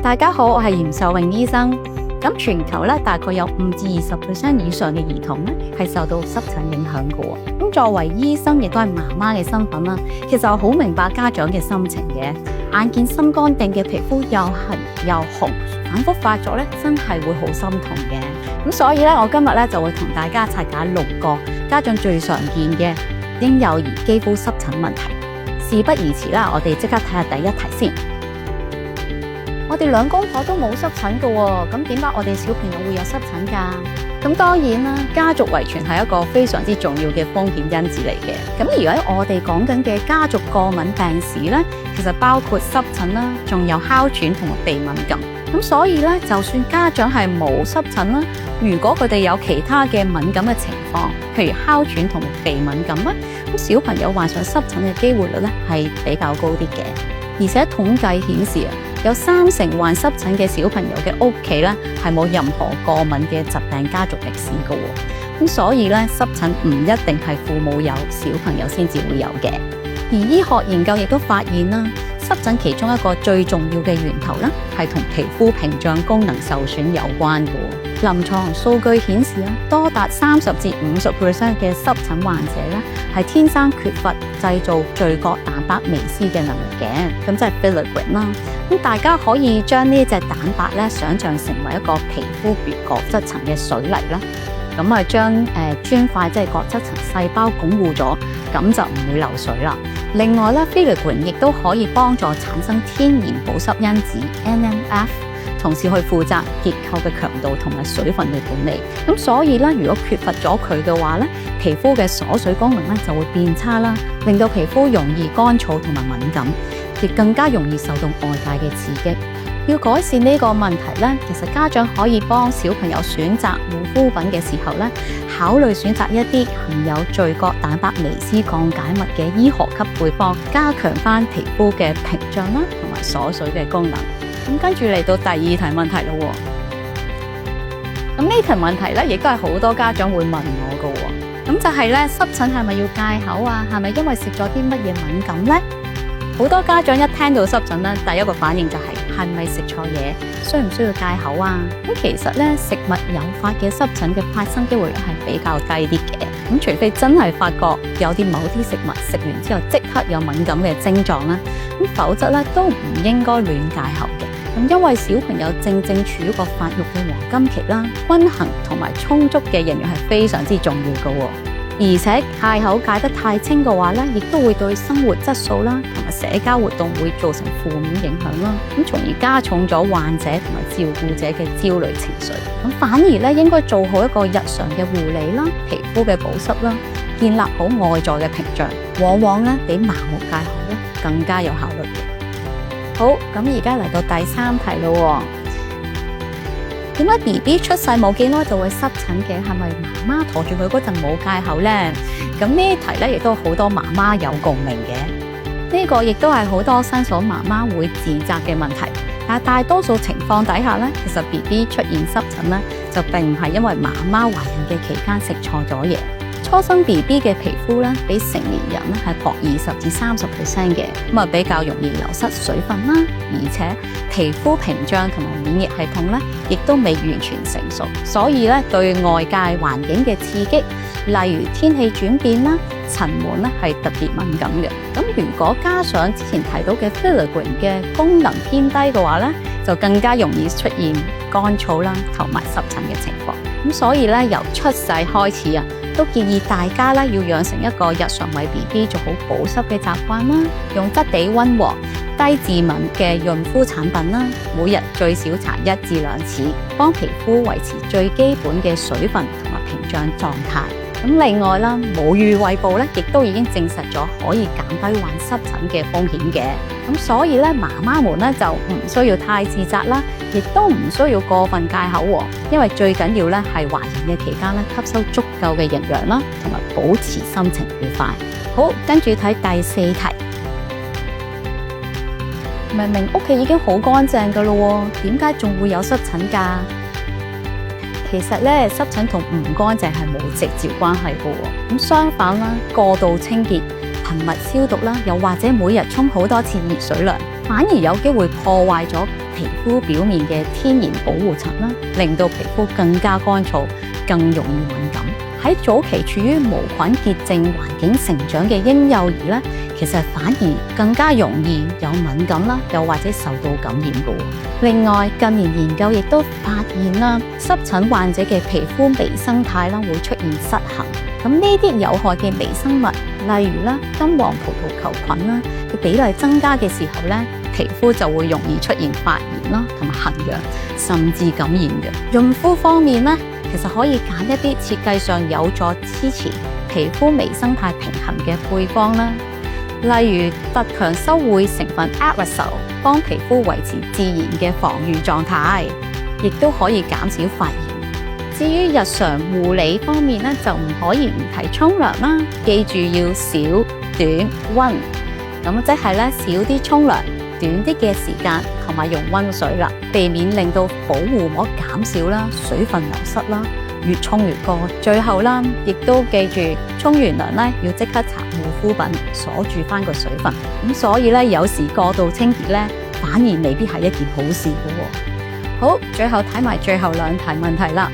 大家好，我係嚴秀穎醫生。咁全球咧大概有5至20% 以上嘅兒童咧係受到濕疹影響嘅喎。咁作為醫生，亦都係媽媽嘅身份啦，其實我好明白家長嘅心情嘅。眼見心肝定嘅皮膚又痕又紅，反覆發作咧，真係會好心痛嘅。咁所以咧，我今日咧就會同大家一齊解6個家長最常見嘅嬰幼兒肌膚濕疹問題。事不宜遲啦，我哋即刻睇下第一題先。我哋兩公婆都冇濕疹嘅喎，咁點解我哋小朋友會有濕疹㗎？咁當然啦，家族遺傳係一個非常之重要嘅風險因子嚟嘅。咁而喺我哋講緊嘅家族過敏病史咧，其實包括濕疹啦，仲有哮喘同埋鼻敏感。咁所以咧，就算家長係冇濕疹啦，如果佢哋有其他嘅敏感嘅情況，譬如哮喘同埋鼻敏感咧，咁小朋友患上濕疹嘅機會率咧係比較高啲嘅。而且統計顯示啊，有30%患濕疹嘅小朋友嘅屋企咧係冇任何過敏嘅疾病家族歷史嘅喎。咁所以咧，濕疹唔一定係父母有，小朋友先至會有嘅。而醫學研究亦都發現啦，濕疹其中一個最重要嘅源頭咧係同皮膚屏障功能受損有關嘅喎。臨床數據顯示啊，多達30至50% 嘅濕疹患者咧係天生缺乏製造聚角蛋白微絲嘅能力嘅，咁即係 filaggrin 啦。咁大家可以將呢隻蛋白咧想像成為一個皮膚別角質層嘅水泥啦，咁啊將磚塊即係角質層細胞鞏固咗，咁就唔會漏水啦。另外咧 filaggrin 亦都可以幫助產生天然保濕因子 NMF。同時去負責結構嘅強度同埋水分嘅管理，咁所以咧，如果缺乏咗佢嘅話咧，皮膚嘅鎖水功能咧就會變差啦，令到皮膚容易乾燥同埋敏感，亦更加容易受到外界嘅刺激。要改善呢個問題咧，其實家長可以幫小朋友選擇護膚品嘅時候咧，考慮選擇一啲含有聚角蛋白微絲降解物嘅醫學級配方，加強翻皮膚嘅屏障啦同埋鎖水嘅功能。咁跟住嚟到第2題問題咯。咁呢題問題咧，亦都係好多家長會問我嘅喎。咁就係咧，濕疹係咪要戒口啊？係咪因為食咗啲乜嘢敏感咧？好多家長一聽到濕疹咧，第一個反應就係咪食錯嘢？需唔需要戒口啊？咁其實咧，食物誘發嘅濕疹嘅發生機會率係比較低啲嘅。咁除非真係發覺有啲某啲食物食完之後即刻有敏感嘅症狀啦，咁否則咧都唔應該亂戒口嘅。咁因為小朋友正處於個發育嘅黃金期啦，均衡同埋充足嘅營養係非常之重要嘅喎。而且戒口戒得太清嘅話咧，亦都會對生活質素啦同埋社交活動會造成負面影響啦，咁從而加重咗患者同埋照顧者嘅焦慮情緒。咁反而咧應該做好一個日常嘅護理啦、皮膚嘅保濕啦，建立好外在嘅屏障，往往咧比盲目戒口咧更加有效率嘅。好，咁而家嚟到第3題咯。點解 BB 出世冇幾耐就會濕疹嘅？係咪媽媽陀住佢嗰陣冇戒口呢？咁呢一題咧，亦都好多媽媽有共鳴嘅。呢個亦都係好多新手媽媽會自責嘅問題。但係大多數情況底下咧，其實 BB 出現濕疹咧，就並唔係因為媽媽懷孕嘅期間食錯咗嘢。初生 BB 嘅皮膚咧，比成年人咧係薄20至30% 嘅，咁啊比較容易流失水分啦，而且皮膚屏障同埋免疫系統咧，亦都未完全成熟，所以咧對外界環境嘅刺激，例如天氣轉變啦、塵蟎咧係特別敏感嘅。咁如果加上之前提到嘅 filaggrin 嘅功能偏低嘅話咧，就更加容易出現乾燥啦同埋濕疹嘅情況。咁所以咧由出世開始啊，都建議大家咧要養成一個日常為 BB 做好保濕嘅習慣啦，用質地溫和、低致敏嘅潤膚產品啦，每日最少搽1至2次，幫皮膚維持最基本嘅水分同埋屏障狀態。咁另外啦，母乳餵哺咧，亦都已經證實咗可以減低患濕疹嘅風險嘅。咁所以咧，媽媽們咧就唔需要太自責啦，亦都唔需要過分戒口喎。因為最緊要咧係懷孕嘅期間咧吸收足夠嘅營養啦，同埋保持心情愉快。好，跟住睇第4題。明明屋企已經好乾淨噶咯，點解仲會有濕疹㗎？其實咧，濕疹同唔乾淨係冇直接關係嘅喎。咁相反啦，過度清潔、頻密消毒啦，又或者每日沖好多次熱水涼，反而有機會破壞咗皮膚表面嘅天然保護層啦，令到皮膚更加乾燥，更容易敏感。喺早期處於無菌潔淨環境成長嘅嬰幼兒咧，其實反而更加容易有敏感啦，又或者受到感染嘅。另外，近年研究亦都發現啦，濕疹患者嘅皮膚微生態啦會出現失衡。咁呢啲有害嘅微生物，例如啦金黃葡萄球菌啦嘅比例增加嘅時候咧，皮膚就會容易出現發炎啦，同埋痕癢，甚至感染嘅。潤膚方面咧，其實可以揀一啲設計上有助支持皮膚微生態平衡嘅配方啦，例如特強修會成分 Aerosol， 幫皮膚維持自然嘅防禦狀態，亦都可以減少發炎。至於日常護理方面咧，就唔可以唔提沖涼啦，記住要少、短、溫，咁即係咧少啲沖涼，短啲嘅時間，同埋用溫水啦，避免令到保護膜減少啦，水分流失啦，越沖越乾。最後啦，亦都記住沖完涼咧要即刻搽護膚品鎖住翻個水分。咁所以咧，有時過度清潔咧，反而未必係一件好事嘅。好，最後睇埋最後兩題問題啦。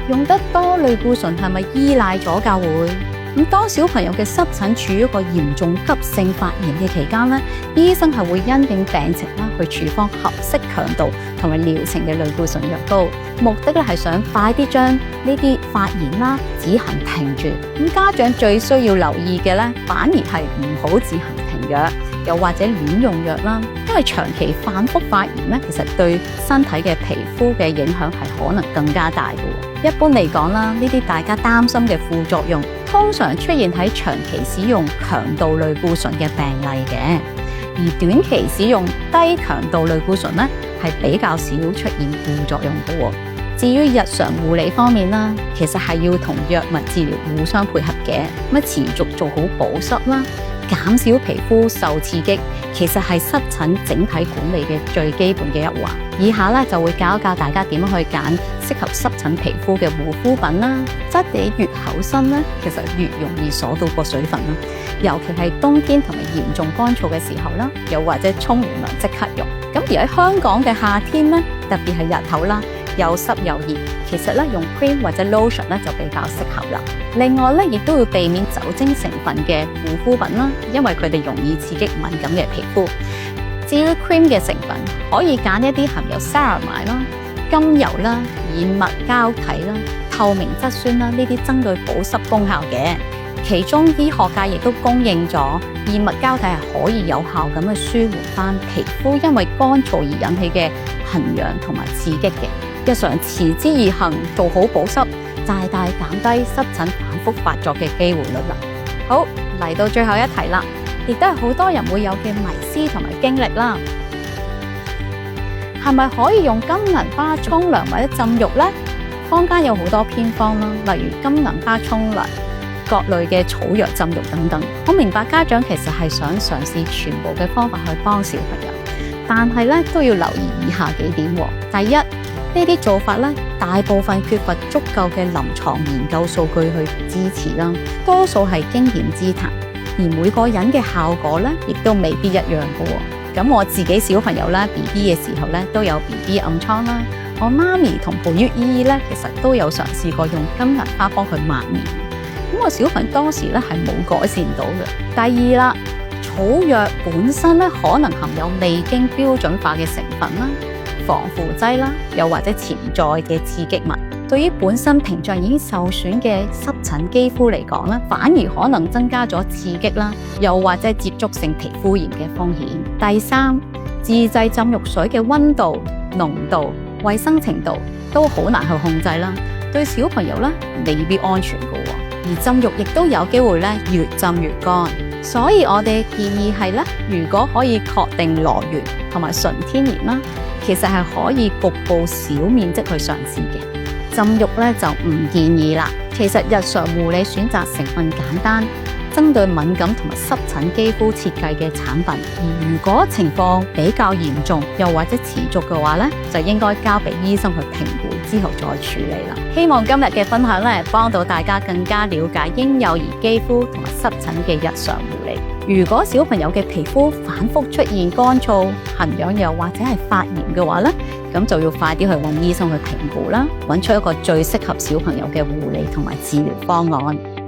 用得多類固醇係咪依賴咗㗎會？咁當小朋友嘅濕疹處於一個嚴重急性發炎嘅期間咧，醫生係會因應病情啦去處方合適強度同埋療程嘅類固醇藥膏，目的咧係想快啲將呢啲發炎啦止痕停住。咁家長最需要留意嘅咧，反而係唔好自行停藥，又或者亂用藥啦，因為長期反覆發炎咧，其實對身體嘅皮膚嘅影響係可能更加大嘅。一般嚟講啦，呢啲大家擔心嘅副作用，通常出現喺長期使用強度類固醇嘅病例嘅，而短期使用低強度類固醇咧，係比較少出現副作用嘅。至於日常護理方面啦，其實係要同藥物治療互相配合嘅，咁持續做好保濕啦，減少皮膚受刺激，其實係濕疹整體管理嘅最基本嘅一環。以下咧就會教一教大家點樣去揀適合濕疹皮膚嘅護膚品啦。質地越厚身咧，其實越容易鎖到個水分啦。尤其係冬天同埋嚴重乾燥嘅時候啦，又或者沖完涼即刻用。咁而喺香港嘅夏天咧，特別係日頭啦，又濕又熱，其實咧用 cream 或者 lotion 咧就比較適合啦。另外咧，亦都要避免酒精成分嘅護膚品啦，因為佢哋容易刺激敏感嘅皮膚。至於 cream 嘅成分，可以揀一啲含有 ceramide 啦、甘油啦、燕麥膠體啦、透明質酸啦呢啲針對保濕功效嘅。其中醫學界亦都公認咗燕麥膠體係可以有效咁去舒緩翻皮膚因為乾燥而引起嘅痕癢同埋刺激嘅。日常持之以恆做好保濕，大大減低濕疹反覆發作嘅機會率啦。好，嚟到最後一題啦，亦都係好多人會有嘅迷思同埋經歷啦。係咪可以用金銀花沖涼或者浸浴呢？坊間有好多偏方啦，例如金銀花沖涼、各類嘅草藥浸浴等等。我明白家長其實係想嘗試全部嘅方法去幫小朋友，但係咧都要留意以下幾點。第一，呢啲做法咧，大部分缺乏足夠嘅臨床研究數據去支持啦，多數係經驗之談，而每個人嘅效果咧，亦都未必一樣嘅。咁我自己小朋友咧 BB 嘅時候咧，都有 BB 暗瘡啦。我媽咪同陪月姨咧，其實都有嘗試過用金銀花幫佢抹面。咁我小朋友當時咧係冇改善到嘅。第二啦，草藥本身咧可能含有未經標準化嘅成分啦、防腐劑啦，又或者潛在嘅刺激物，對於本身屏障已經受損嘅濕疹肌膚嚟講咧，反而可能增加咗刺激啦，又或者接觸性皮膚炎嘅風險。第三，自製浸浴水嘅溫度、濃度、衛生程度都好難去控制啦，對小朋友咧未必安全㗎喎，而浸浴亦都有機會咧越浸越乾，所以我哋建議係咧，如果可以確定來源同埋純天然啦，其實係可以局部小面積去嘗試嘅。浸浴咧就唔建議啦。其實日常護理選擇成分簡單，針對敏感同埋濕疹肌膚設計嘅產品，而如果情況比較嚴重又或者持續嘅話咧，就應該交俾醫生去評估之後再處理啦。希望今日嘅分享咧，幫到大家更加了解嬰幼兒肌膚同埋濕疹嘅日常護理。如果小朋友嘅皮膚反覆出現乾燥、痕癢又或者係發炎嘅話咧，咁就要快啲去揾醫生去評估啦，揾出一個最適合小朋友嘅護理同埋治療方案。